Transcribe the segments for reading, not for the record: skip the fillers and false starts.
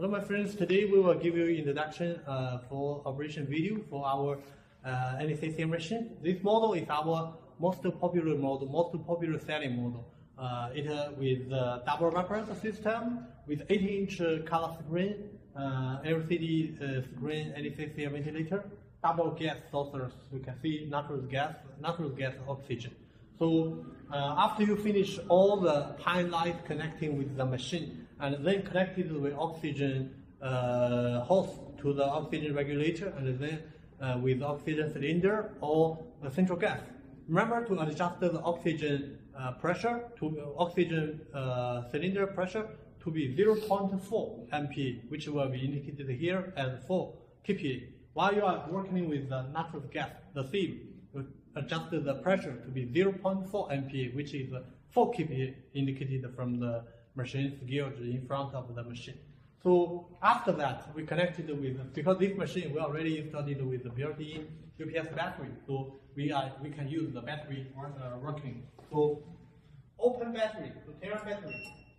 Hello my friends, today we will give you introduction for operation video for our Anethesia machine. This model is our most popular model, most popular selling model. It with double vibrator system with 18-inch color screen, LCD screen, Anethesia ventilator, double gas sources. You can see natural gas, oxygen. So after you finish all the pine light connecting with the machine, and then connected with oxygen hose to the oxygen regulator, and then with oxygen cylinder or the central gas. Remember to adjust the oxygen pressure to oxygen cylinder pressure to be 0.4 MPa, which will be indicated here as 4 kPa. While you are working with the natural gas, the same, you adjust the pressure to be 0.4 MPa, which is 4 kPa indicated from the machine's gauge in front of the machine. So after that, we connected with, because this machine we already installed it with the built-in UPS battery, so we can use the battery working. So open battery, so terra battery.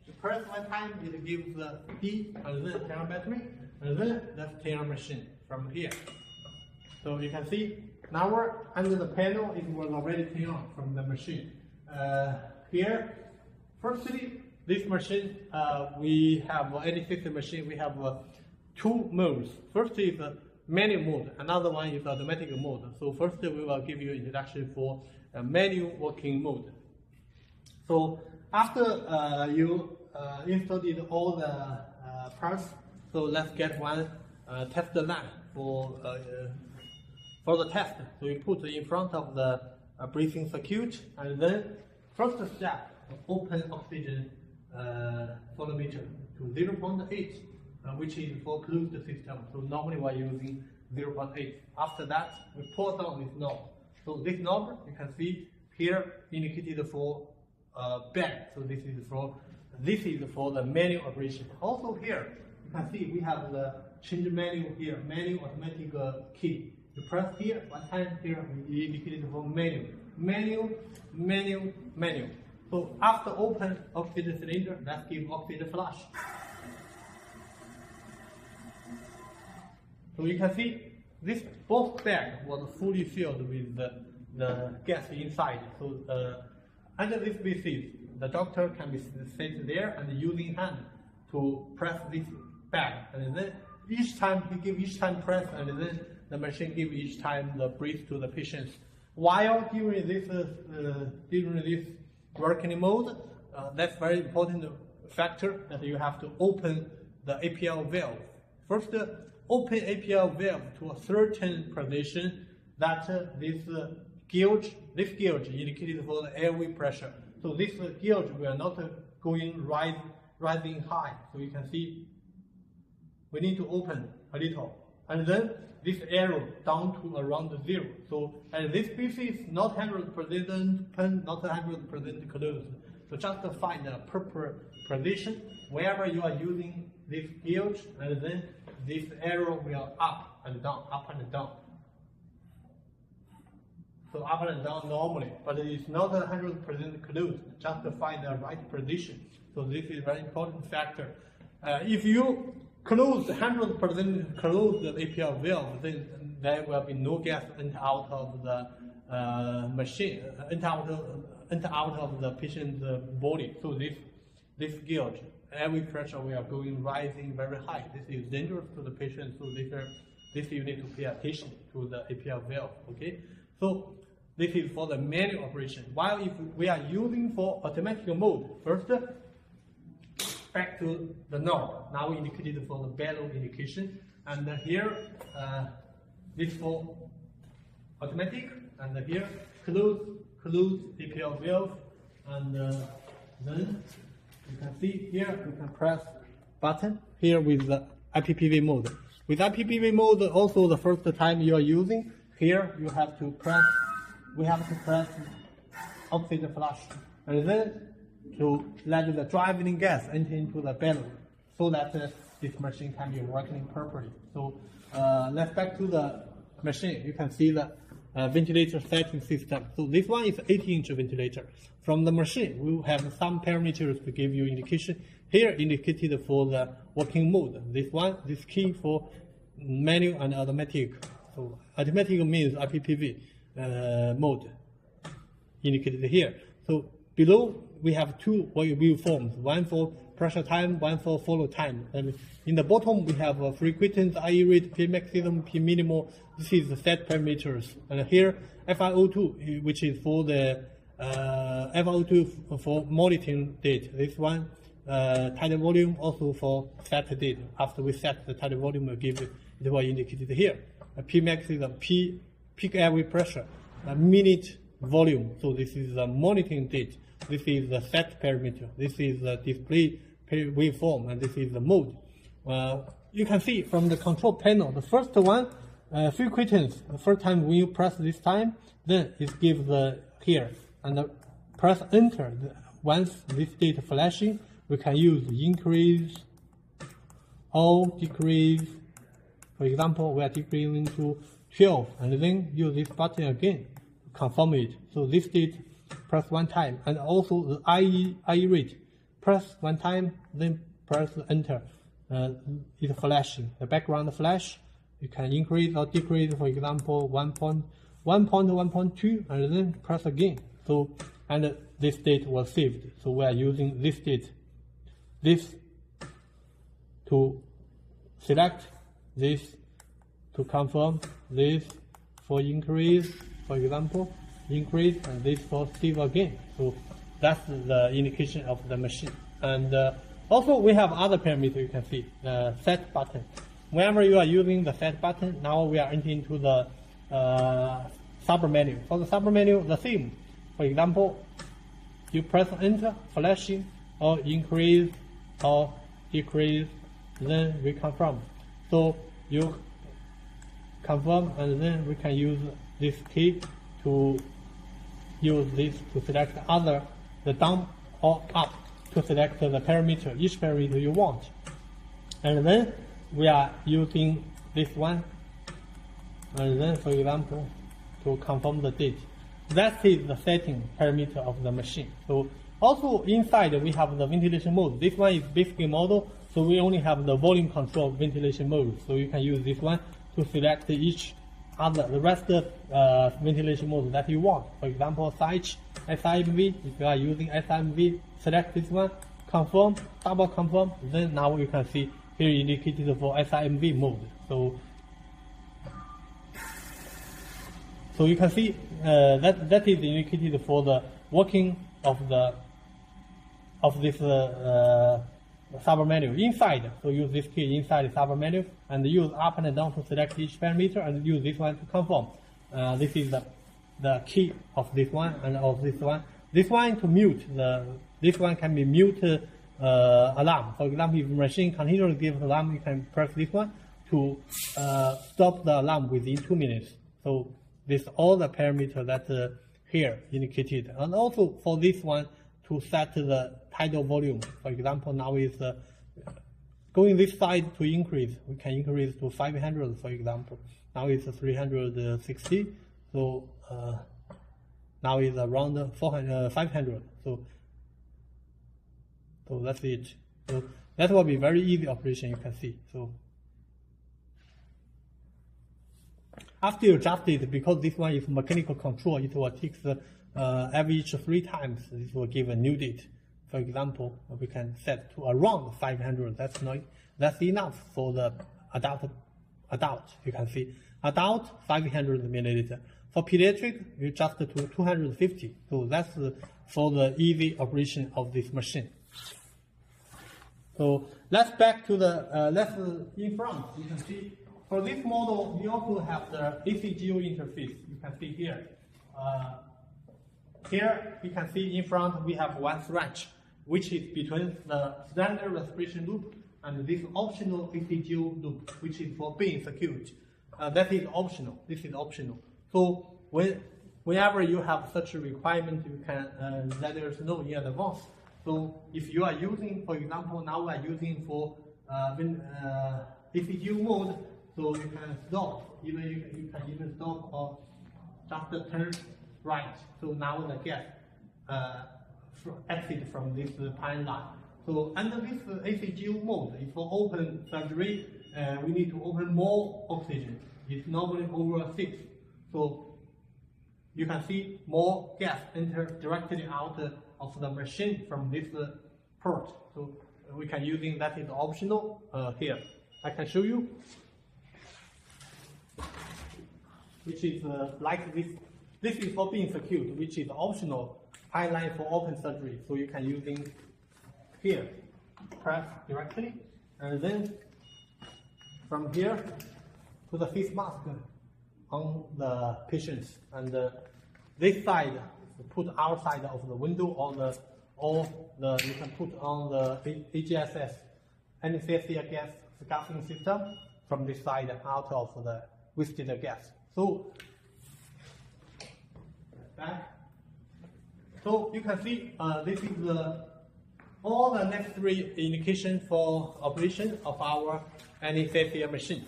You press one time, it gives the D, and then terra battery, and then that's terra machine from here. So you can see now we're under the panel, it was already turned on from the machine. Here, firstly, this machine, we have Anethesia machine, we have two modes. First is manual mode, another one is automatic mode. So first we will give you introduction for manual working mode. So after you installed all the parts, so let's get one test line for the test. So you put in front of the breathing circuit, and then first step, open oxygen photometer to 0.8, which is for closed system. So normally we're using 0.8. After that, we pull down this knob. So this knob, you can see here indicated for bag. So this is for the manual operation. Also here, you can see we have the change manual here, manual automatic key. You press here, one time here, we indicated for manual. So after open oxygen cylinder, let's give oxygen flush. So you can see this both bag was fully filled with the gas inside. So under this basis, the doctor can be sit there and using hand to press this bag, and then each time he give each time press, and then the machine give each time the breathe to the patients. While during this working mode, that's very important factor that you have to open the APL valve. First, open APL valve to a certain position that this gauge indicated for the airway pressure. So this gauge will not going rising high. So you can see we need to open a little, and then this arrow down to around 0. So and this basis not 100% not 100% closed. So just find a proper position wherever you are using this gauge, and then this arrow will up and down, up and down. So up and down normally, but it is not 100% closed. Just find the right position. So this is a very important factor. If you close 100% close the APL valve, then there will be no gas enter out of the machine, enter out of the patient's body. So this gauge, airway pressure will going rising very high. This is dangerous to the patient. So this you need to pay attention to the APL valve. Okay, so this is for the manual operation. While if we are using for automatic mode, first, back to the knob. Now we indicated for the bellow indication, and here this for automatic, and here close APL valve, and then you can see here you can press button here with the IPPV mode. With IPPV mode, also the first time you are using here, you have to press. We have to press oxygen flush, and then to let the driving gas enter into the bellow, so that this machine can be working properly. So let's back to the machine. You can see that ventilator setting system. So this one is 80-inch ventilator. From the machine, we will have some parameters to give you indication. Here indicated for the working mode. This key for manual and automatic. So automatic means IPPV mode indicated here. So below we have two waveforms, one for pressure time, one for follow time. And in the bottom we have frequency, IE rate, P maximum, P minimal. This is the set parameters. And here FiO2, which is for the FiO2 for monitoring date. This one tidal volume also for set date. After we set the tidal volume, we give it will indicated here. P max is the peak airway pressure, minute volume. So this is the monitoring date. This is the set parameter. This is the display waveform, and this is the mode. You can see from the control panel, the first one, frequency. The first time when you press this time, then it gives the here, and press enter. Once this data flashing, we can use increase or decrease. For example, we are decreasing to 12, and then use this button again to confirm it. So this date, press one time, and also the IE rate. Press one time, then press enter. It's flashing. The background flash, you can increase or decrease, for example, 1.2, and then press again. So, and this date was saved. So we are using this date, this to select, this to confirm, this for increase, for example, increase, and this for save again. So that's the indication of the machine. And also we have other parameters you can see, the set button. Whenever you are using the set button, now we are entering into the sub menu. For the sub menu, the same. For example, you press enter, flashing, or increase, or decrease, then reconfirm. So you confirm, and then we can use this key to use this to select the down or up to select the parameter, each parameter you want. And then we are using this one, and then for example, to confirm the date. That is the setting parameter of the machine. So also inside we have the ventilation mode. This one is basic model, so we only have the volume control ventilation mode. So you can use this one to select the rest of ventilation mode that you want. For example, SIMV, if you are using SIMV, select this one, confirm, double confirm, then now you can see here indicated for SIMV mode. So you can see that is indicated for the working of this sub menu inside. So use this key inside the sub menu and use up and down to select each parameter, and use this one to confirm. This is the key of this one and of this one. This one to mute this one can be mute alarm. For example, if the machine continues to give alarm, you can press this one to stop the alarm within 2 minutes. So this all the parameters that here indicated, and also for this one to set the tidal volume. For example, now is going this side to increase. We can increase to 500, for example. Now it's 360. So now is around 500. So that's it. So that will be very easy operation. You can see. So after you adjust it, because this one is mechanical control, it will take average 3 times. This will give a new date. For example, we can set to around 500. That's enough for the adult. You can see adult 500 milliliter. For pediatric, you adjust to 250. So that's for the easy operation of this machine. So let's back to the in front. You can see for this model, we also have the ACGO interface. You can see here. Here you can see in front we have one switch, which is between the standard respiration loop and this optional ACGO loop, which is for being secured. That is optional. This is optional. So whenever you have such a requirement, you can let us know in advance. So if you are using, for example, now we are using for ACGO mode, so you can stop. You can even stop or just turn right. So now the gas exit from this pipeline. So under this ACGO mode, if for open surgery, we need to open more oxygen. It's normally over 6. So you can see more gas enter directly out of the machine from this port. So we can using that is optional here. I can show you, which is like this. This is for being secured, which is optional pipeline for open surgery. So you can using here, press directly, and then from here to the face mask on the patients, and this side put outside of the window, or you can put on the AGSS anesthesia gas scarfing system from this side out of the wasted gas. So back. So you can see this is all the necessary indication for operation of our anesthesia machine.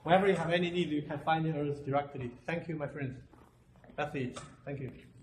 Whenever you have any need, you can find us directly. Thank you, my friends. That's it. Thank you.